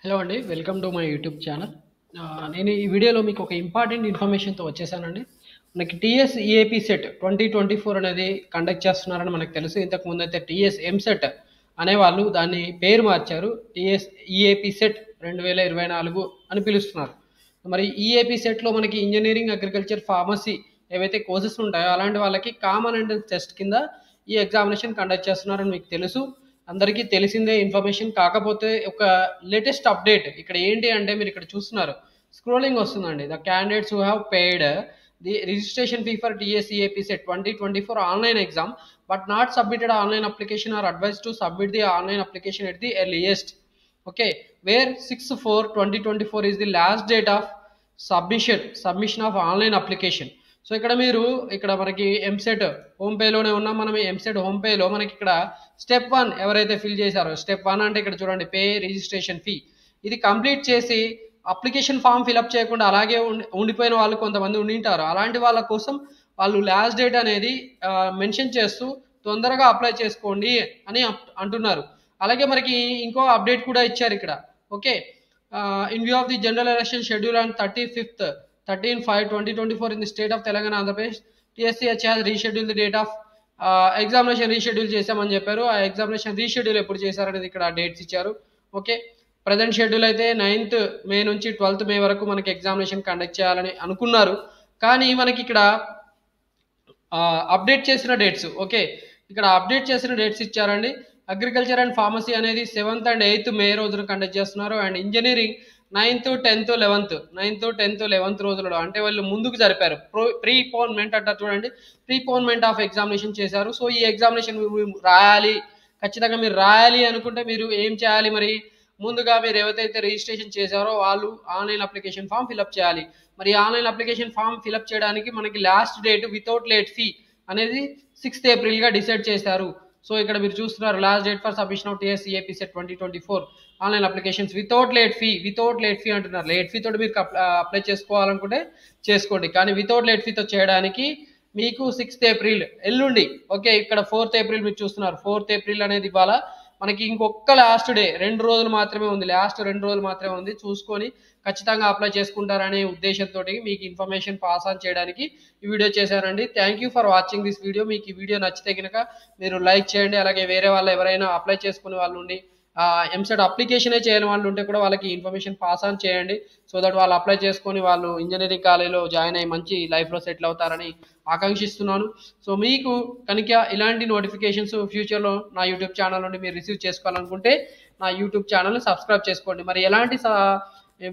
Hello అండి. Welcome to my YouTube channel. నేను ఈ వీడియోలో మీకు ఒక ఇంపార్టెంట్ ఇన్ఫర్మేషన్‌తో వచ్చేసానండి. మనకి టీఎస్ ఈఏపీ సెట్ 2024 అనేది కండక్ట్ చేస్తున్నారని మనకు తెలుసు. ఇంతకు ముందైతే టీఎస్ ఎంసెట్ అనేవాళ్ళు దాన్ని పేరు మార్చారు. టీఎస్ ఈఏపీ సెట్ 2024 అని పిలుస్తున్నారు. మరి ఈఏపీ సెట్‌లో మనకి ఇంజినీరింగ్, అగ్రికల్చర్, ఫార్మసీ ఏవైతే కోర్సెస్ ఉంటాయో అలాంటి వాళ్ళకి కామన్ ఎంట్రన్స్ టెస్ట్ కింద ఈ ఎగ్జామినేషన్ కండక్ట్ చేస్తున్నారని మీకు తెలుసు. అందరికీ తెలిసిందే ఇన్ఫర్మేషన్. కాకపోతే ఒక లేటెస్ట్ అప్డేట్ ఇక్కడ ఏంటి అంటే మీరు ఇక్కడ చూస్తున్నారు. స్క్రోలింగ్ వస్తుందండి. The candidates who have paid the registration fee for TSEAP CET 2024 online exam but not submitted online application are advise to submit the online application at the earliest. Okay, where 6/4/2024 is the last date of submission of online application. So ఇక్కడ మనకి EAMCET home పేలోనే ఉన్నాం. మనం EAMCET home పేలో మనకి ఇక్కడ step 1 ఎవరైతే fill చేశారో, step 1 అంటే ఇక్కడ చూడండి, పే రిజిస్ట్రేషన్ ఫీ. ఇది కంప్లీట్ చేసి అప్లికేషన్ ఫామ్ ఫిలప్ చేయకుండా అలాగే ఉండిపోయిన వాళ్ళు కొంతమంది ఉండింటారు. అలాంటి వాళ్ళ కోసం వాళ్ళు లాస్ట్ డేట్ అనేది మెన్షన్ చేస్తూ తొందరగా అప్లై చేసుకోండి అని అంటున్నారు. అలాగే మనకి ఇంకో అప్డేట్ కూడా ఇచ్చారు ఇక్కడ. Okay, in view of the general election schedule on 13/5/2024 in the state of Telangana, Andhra Pradesh, TSCH has rescheduled the date of examination reschedule చేశామని చెప్పారు. ఆ ఎగ్జామినేషన్ రీషెడ్యూల్ ఎప్పుడు చేశారనేది ఇక్కడ డేట్స్ ఇచ్చారు. ఓకే, ప్రజెంట్ షెడ్యూల్ అయితే 9th మే నుంచి 12th మే వరకు మనకి ఎగ్జామినేషన్ కండక్ట్ చేయాలని అనుకున్నారు. కానీ మనకి ఇక్కడ అప్డేట్ చేసిన డేట్స్, ఓకే, ఇక్కడ అప్డేట్ చేసిన డేట్స్ ఇచ్చారండి. అగ్రికల్చర్ అండ్ ఫార్మసీ అనేది 7th and 8th మే రోజున కండక్ట్ చేస్తున్నారు. And engineering 9th, 10th, 11th రోజులలో, అంటే వాళ్ళు ముందుకు జరిపారు. ప్రీపోన్మెంట్ అంటారు చూడండి, ప్రీపోన్మెంట్ ఆఫ్ ఎగ్జామినేషన్ చేశారు. సో ఈ ఎగ్జామినేషన్ రాయాలి, ఖచ్చితంగా మీరు రాయాలి అనుకుంటే మీరు ఏం చేయాలి? మరి ముందుగా మీరు ఎవరైతే రిజిస్ట్రేషన్ చేశారో వాళ్ళు ఆన్లైన్ అప్లికేషన్ ఫామ్ ఫిలప్ చేయాలి. మరి ఆన్లైన్ అప్లికేషన్ ఫామ్ ఫిలప్ చేయడానికి మనకి last date without late fee అనేది 6th ఏప్రిల్గా డిసైడ్ చేశారు. సో ఇక్కడ మీరు చూస్తున్నారు, last date for submission of TSEAP CET 2024 online applications without late fee అంటున్నారు. లేట్ ఫీ తోటి మీరు అప్లై చేసుకోవాలనుకుంటే చేసుకోండి, కానీ వితౌట్ లేట్ ఫీతో చేయడానికి మీకు 6th ఏప్రిల్ ఎల్లుండి. ఓకే, ఇక్కడ 4th ఏప్రిల్ మీరు చూస్తున్నారు. 4th ఏప్రిల్ అనేది ఇవాళ మనకి ఇంకొక లాస్ట్ డే, 2 రోజులు మాత్రమే ఉంది. లాస్ట్ 2 రోజులు మాత్రమే ఉంది. చూసుకొని ఖచ్చితంగా అప్లై చేసుకుంటారనే ఉద్దేశంతో మీకు ఇన్ఫర్మేషన్ పాస్ ఆన్ చేయడానికి ఈ వీడియో చేశానండి. Thank you for watching this video. మీకు ఈ వీడియో నచ్చితే కనుక మీరు లైక్ చేయండి. అలాగే వేరే వాళ్ళు ఎవరైనా అప్లై చేసుకునే వాళ్ళు ఉండి ఎంసెట్ అప్లికేషనే చేయని వాళ్ళు ఉంటే కూడా వాళ్ళకి ఇన్ఫర్మేషన్ పాస్ ఆన్ చేయండి. సో దట్ వాళ్ళు అప్లై చేసుకొని వాళ్ళు ఇంజనీరింగ్ కాలేజీలో జాయిన్ అయ్యి మంచి లైఫ్లో సెటిల్ అవుతారని ఆకాంక్షిస్తున్నాను. సో మీకు కనుక ఇలాంటి నోటిఫికేషన్స్ ఫ్యూచర్లో నా యూట్యూబ్ ఛానల్ నుండి మీరు రిసీవ్ చేసుకోవాలనుకుంటే నా యూట్యూబ్ ఛానల్ని సబ్స్క్రైబ్ చేసుకోండి. మరి ఎలాంటి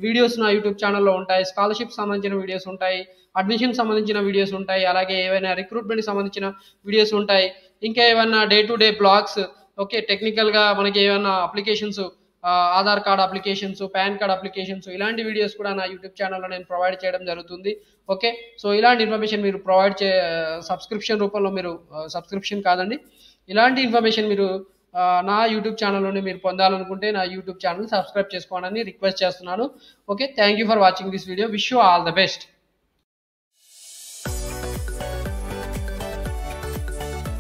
వీడియోస్ నా యూట్యూబ్ ఛానల్లో ఉంటాయి, స్కాలర్షిప్ సంబంధించిన వీడియోస్ ఉంటాయి, అడ్మిషన్ సంబంధించిన వీడియోస్ ఉంటాయి, అలాగే ఏవైనా రిక్రూట్మెంట్ సంబంధించిన వీడియోస్ ఉంటాయి, ఇంకా ఏమైనా day to day blogs, okay, టెక్నికల్గా మనకి ఏమైనా applications, Aadhaar card applications, PAN card applications, ఇలాంటి వీడియోస్ కూడా నా యూట్యూబ్ ఛానల్లో నేను ప్రొవైడ్ చేయడం జరుగుతుంది. ఓకే, సో ఇలాంటి ఇన్ఫర్మేషన్ మీరు సబ్స్క్రిప్షన్ రూపంలో మీరు సబ్స్క్రిప్షన్ కాదండి, ఇలాంటి ఇన్ఫర్మేషన్ మీరు నా యూట్యూబ్ ఛానల్లోనే మీరు పొందాలనుకుంటే నా యూట్యూబ్ ఛానల్ సబ్స్క్రైబ్ చేసుకోవాలని రిక్వెస్ట్ చేస్తున్నాను. Okay, thank you for watching this video. Wish you all the best.